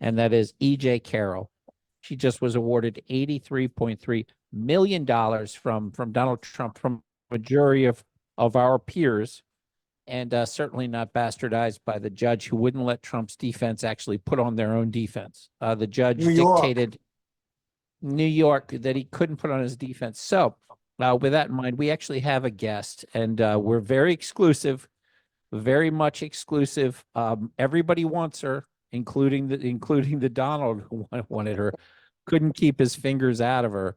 and that is E.J. Carroll. She just was awarded $83.3 million from Donald Trump, from a jury of our peers, and certainly not bastardized by the judge who wouldn't let Trump's defense actually put on their own defense. The judge dictated New York that he couldn't put on his defense. So with that in mind, we actually have a guest, and we're very exclusive, very much exclusive. Everybody wants her, including the Donald who wanted her, couldn't keep his fingers out of her.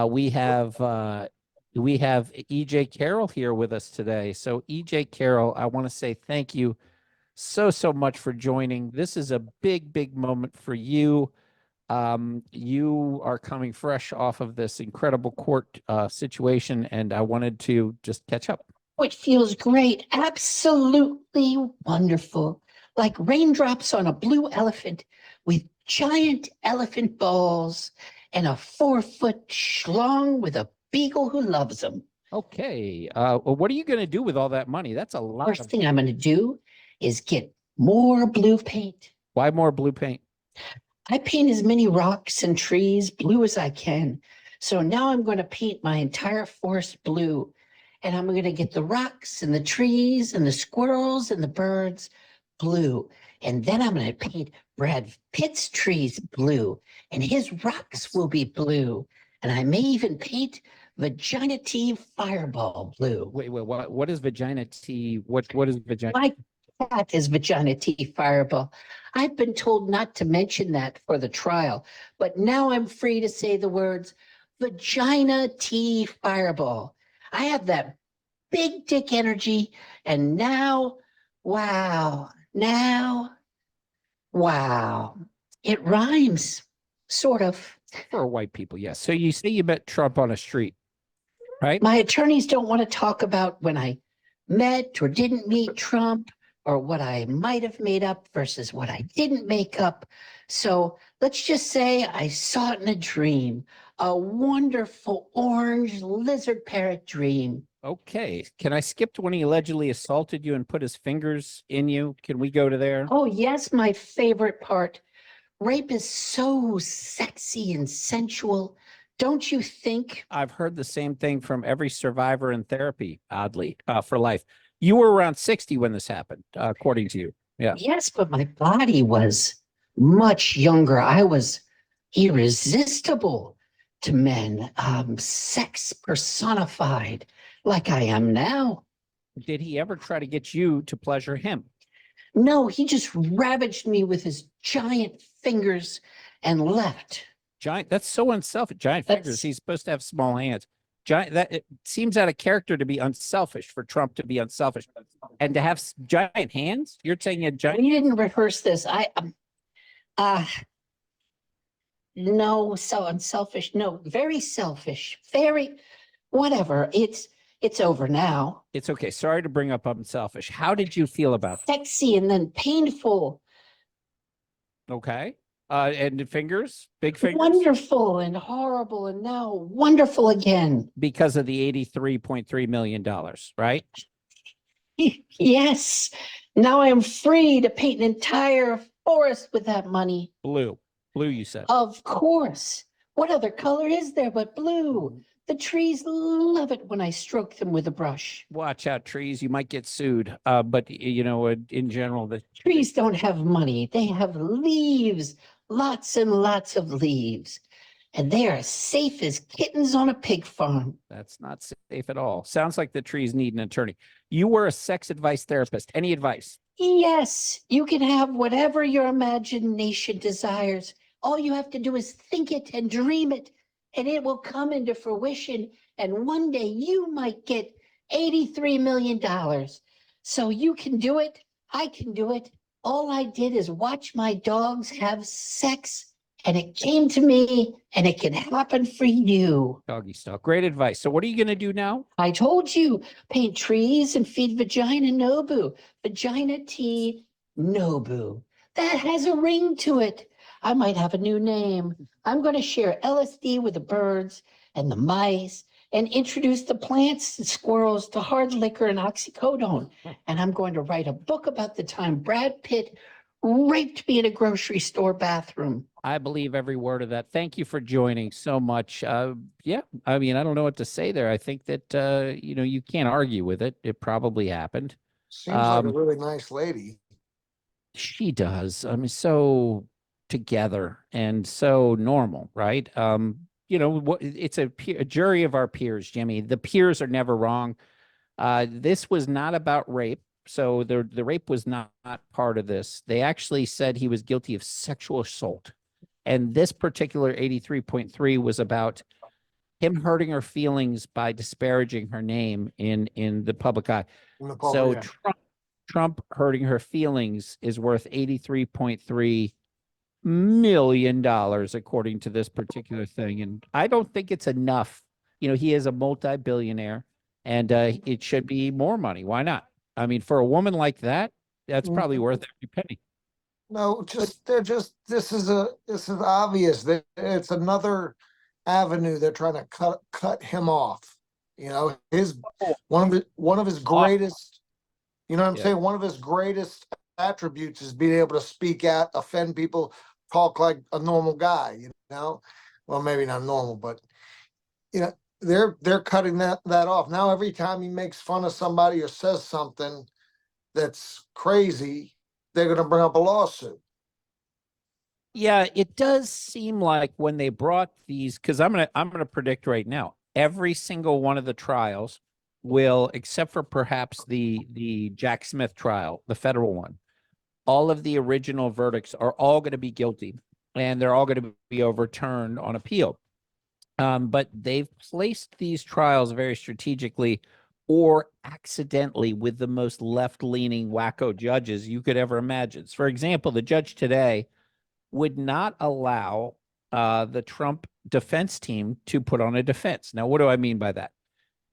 We have E.J. Carroll here with us today. So E.J. Carroll, I want to say thank you so much for joining. This is a big moment for you. You are coming fresh off of this incredible court situation, and I wanted to just catch up. It feels great. Absolutely wonderful. Like raindrops on a blue elephant with giant elephant balls and a 4-foot schlong with a beagle who loves them. Okay. Well, what are you going to do with all that money? That's a lot. First thing I'm going to do is get more blue paint. Why more blue paint? I paint as many rocks and trees blue as I can. So now I'm going to paint my entire forest blue. And I'm going to get the rocks and the trees and the squirrels and the birds blue. And then I'm going to paint Brad Pitt's trees blue. And his rocks will be blue. And I may even paint Vagina T Fireball blue. Wait, what is Vagina T? What is Vagina? My cat is Vagina T Fireball. I've been told not to mention that for the trial, but now I'm free to say the words Vagina T Fireball. I have that big dick energy, and now, wow, it rhymes, sort of. For white people, yes. So you say you met Trump on a street, right? My attorneys don't want to talk about when I met or didn't meet Trump, or what I might have made up versus what I didn't make up. So let's just say I saw it in a dream, a wonderful orange lizard parrot dream. Okay. Can I skip to when he allegedly assaulted you and put his fingers in you? Can we go to there? Oh, yes, my favorite part. Rape is so sexy and sensual, don't you think? I've heard the same thing from every survivor in therapy, oddly, for life. You were around 60 when this happened, according to you. Yeah. Yes, but my body was much younger. I was irresistible to men, sex personified like I am now. Did he ever try to get you to pleasure him? No, he just ravaged me with his giant fingers and left. Giant, that's so unselfish. Giant fingers. He's supposed to have small hands. Giant, that it seems out of character to be unselfish, for Trump to be unselfish and to have giant hands. You're saying a giant. We didn't rehearse this. No, so unselfish. No, very selfish. Very, whatever. It's over now. It's okay. Sorry to bring up unselfish. How did you feel about it? Sexy and then painful. Okay. And fingers, big fingers. Wonderful and horrible, and now wonderful again. Because of the $83.3 million, right? Yes. Now I am free to paint an entire forest with that money. Blue. Blue, you said. Of course. What other color is there but blue? The trees love it when I stroke them with a brush. Watch out, trees. You might get sued. But, you know, in general, the trees don't have money. They have leaves, lots and lots of leaves. And they are safe as kittens on a pig farm. That's not safe at all. Sounds like the trees need an attorney. You were a sex advice therapist. Any advice? Yes, you can have whatever your imagination desires. All you have to do is think it and dream it, and it will come into fruition. And one day you might get $83 million. So you can do it. I can do it. All I did is watch my dogs have sex, and it came to me, and it can happen for you. Doggy style. Great advice. So what are you going to do now? I told you, paint trees and feed Vagina Nobu. Vagina T Nobu. That has a ring to it. I might have a new name. I'm going to share LSD with the birds and the mice and introduce the plants and squirrels to hard liquor and oxycodone. And I'm going to write a book about the time Brad Pitt raped me in a grocery store bathroom. I believe every word of that. Thank you for joining so much. Yeah, I mean, I don't know what to say there. I think that you can't argue with it. It probably happened. Seems like a Um, really nice lady. she does. I mean, so together and so normal, right? What it's a jury of our peers, Jimmy. The peers are never wrong. This was not about rape. So the rape was not part of this. They actually said he was guilty of sexual assault. And this particular 83.3 was about him hurting her feelings by disparaging her name in the public eye. In the So yeah. Trump hurting her feelings is worth $83.3 million, according to this particular thing. And I don't think it's enough. He is a multi-billionaire, and it should be more money. Why not? I mean, for a woman like that, that's probably worth every penny. No, this is obvious that it's another avenue they're trying to cut him off. His one of his greatest, you know what I'm saying? One of his greatest attributes is being able to speak out, offend people, talk like a normal guy, Well, maybe not normal, but they're cutting that off. Now every time he makes fun of somebody or says something that's crazy, they're going to bring up a lawsuit. Yeah, it does seem like when they brought these, because I'm gonna predict right now, every single one of the trials will, except for perhaps the Jack Smith trial, the federal one, all of the original verdicts are all going to be guilty, and they're all going to be overturned on appeal. But they've placed these trials very strategically or accidentally with the most left-leaning wacko judges you could ever imagine. For example, the judge today would not allow the Trump defense team to put on a defense. Now, what do I mean by that?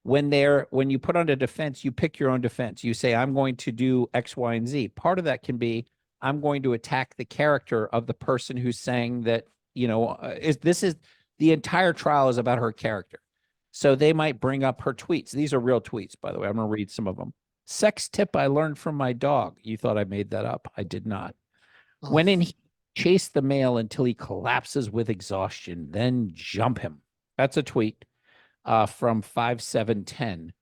When you put on a defense, you pick your own defense. You say, I'm going to do X, Y, and Z. Part of that can be, I'm going to attack the character of the person who's saying that, the entire trial is about her character. So they might bring up her tweets. These are real tweets, by the way. I'm going to read some of them. Sex tip I learned from my dog. You thought I made that up. I did not. When in chase the male until he collapses with exhaustion, then jump him. That's a tweet from 5710.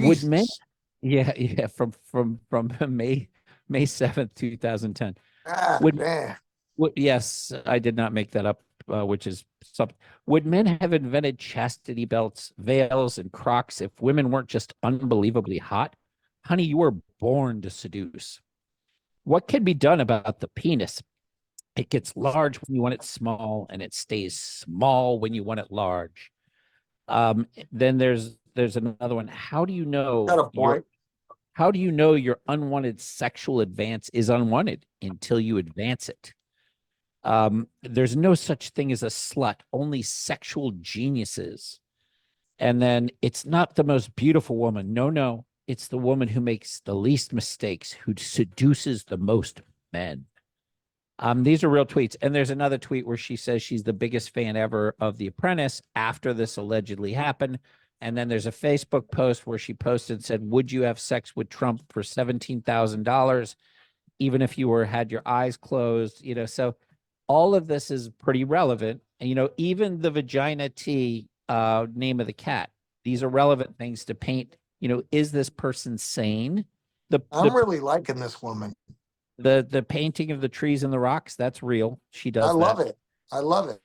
Would men? Yeah, from May 7th, 2010. Would yes, I did not make that up, which is something. Would men have invented chastity belts, veils, and Crocs if women weren't just unbelievably hot? Honey, you were born to seduce. What can be done about the penis? It gets large when you want it small, and it stays small when you want it large. Then there's another one. How do you know your unwanted sexual advance is unwanted until you advance it? There's no such thing as a slut, only sexual geniuses. And then it's not the most beautiful woman. No, it's the woman who makes the least mistakes, who seduces the most men. These are real tweets. And there's another tweet where she says she's the biggest fan ever of The Apprentice after this allegedly happened. And then there's a Facebook post where she posted and said, would you have sex with Trump for $17,000, even if you had your eyes closed? So all of this is pretty relevant. And, even the vagina T name of the cat, these are relevant things to paint. Is this person sane? I'm really liking this woman. The painting of the trees and the rocks, that's real. She does I love it. I love it.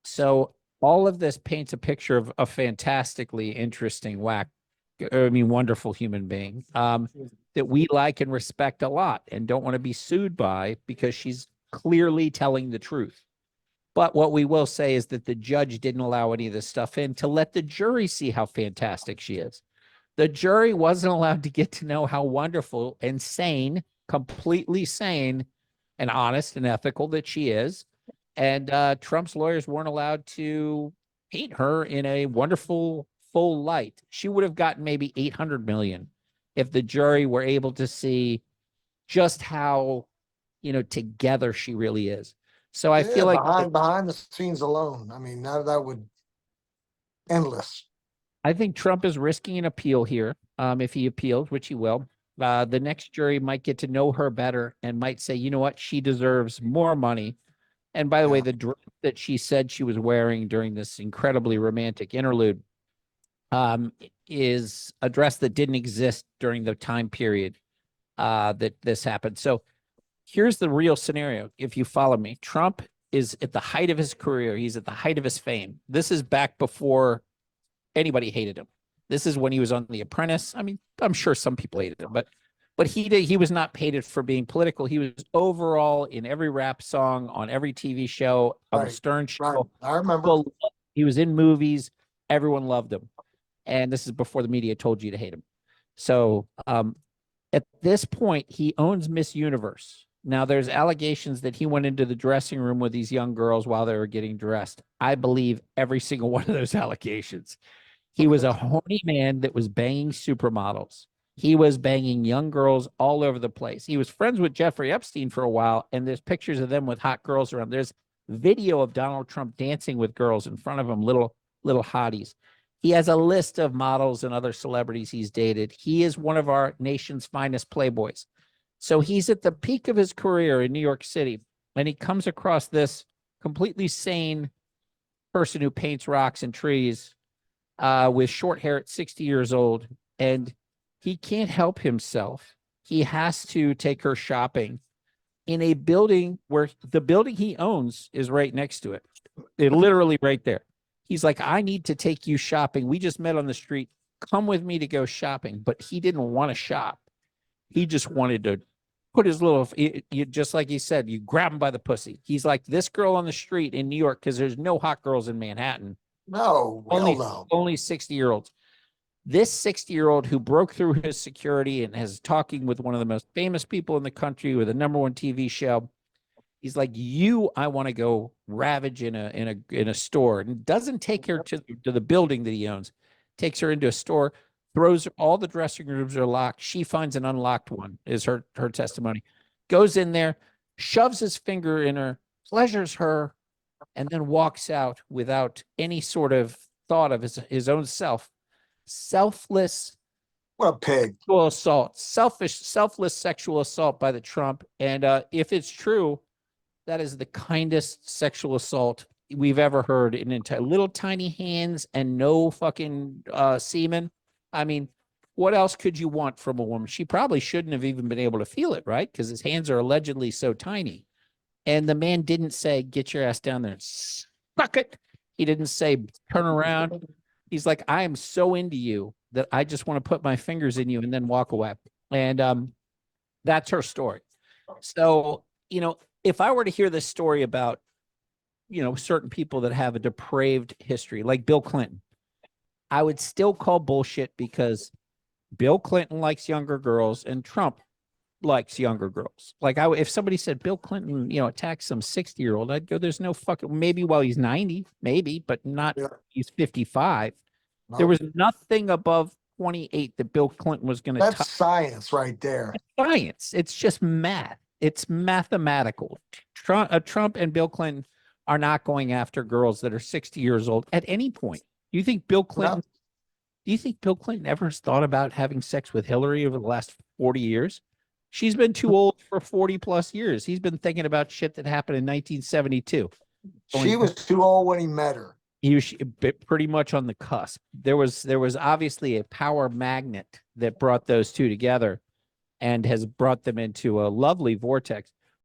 So all of this paints a picture of a fantastically interesting, wonderful human being that we like and respect a lot and don't want to be sued by because she's clearly telling the truth. But what we will say is that the judge didn't allow any of this stuff in to let the jury see how fantastic she is. The jury wasn't allowed to get to know how wonderful and sane, completely sane and honest and ethical that she is. And Trump's lawyers weren't allowed to paint her in a wonderful, full light. She would have gotten maybe 800 million if the jury were able to see just how, together she really is. So I feel like behind the scenes alone, I mean, that would endless. I think Trump is risking an appeal here. If he appeals, which he will. The next jury might get to know her better and might say, you know what, she deserves more money. And by the way, Yeah. the dress that she said she was wearing during this incredibly romantic interlude is a dress that didn't exist during the time period that this happened. So here's the real scenario. If you follow me, Trump is at the height of his career. He's at the height of his fame. This is back before anybody hated him. This is when he was on The Apprentice. I mean, I'm sure some people hated him, but he was not hated for being political. He was overall in every rap song, on every TV show, on the Right, Stern right. Show. I remember. He was in movies. Everyone loved him. And this is before the media told you to hate him. So at this point, he owns Miss Universe. Now, there's allegations that he went into the dressing room with these young girls while they were getting dressed. I believe every single one of those allegations. He was a horny man that was banging supermodels. He was banging young girls all over the place. He was friends with Jeffrey Epstein for a while, and there's pictures of them with hot girls around. There's video of Donald Trump dancing with girls in front of him, little hotties. He has a list of models and other celebrities he's dated. He is one of our nation's finest playboys. So he's at the peak of his career in New York City, and he comes across this completely sane person who paints rocks and trees with short hair at 60 years old, and he can't help himself. He has to take her shopping in a building where the building he owns is right next to it. They're literally right there. He's like, I need to take you shopping. We just met on the street. Come with me to go shopping. But he didn't want to shop. He just wanted to put his little, just like he said, you grab him by the pussy. He's like this girl on the street in New York, because there's no hot girls in Manhattan. No, Only 60-year-olds. This 60-year-old who broke through his security and is talking with one of the most famous people in the country with a #1 TV show. He's like, I want to go ravage in a store, and doesn't take her to the building that he owns. Takes her into a store, throws all the dressing rooms are locked. She finds an unlocked one, is her testimony. Goes in there, shoves his finger in her, pleasures her, and then walks out without any sort of thought of his own self. Selfless what a pig. sexual assault, selfless sexual assault by the Trump. And if it's true, that is the kindest sexual assault we've ever heard in entire little tiny hands and no fucking semen. I mean, what else could you want from a woman? She probably shouldn't have even been able to feel it, right? Because his hands are allegedly so tiny. And the man didn't say, get your ass down there and suck it. He didn't say, turn around. He's like, I am so into you that I just want to put my fingers in you and then walk away. And that's her story. So, if I were to hear this story about, certain people that have a depraved history, like Bill Clinton, I would still call bullshit, because Bill Clinton likes younger girls and Trump likes younger girls. Like, if somebody said Bill Clinton, attacked some 60-year-old, I'd go, there's no fucking, maybe while he's 90, maybe, but not, he's 55. No. There was nothing above 28 that Bill Clinton was going to touch. That's science right there. Science. It's just math. It's mathematical. Trump and Bill Clinton are not going after girls that are 60 years old at any point. Do you think Bill Clinton? Do you think Bill Clinton ever has thought about having sex with Hillary over the last 40 years? She's been too old for 40 plus years. He's been thinking about shit that happened in 1972. She was too old when he met her. He was pretty much on the cusp. There was obviously a power magnet that brought those two together and has brought them into a lovely vortex.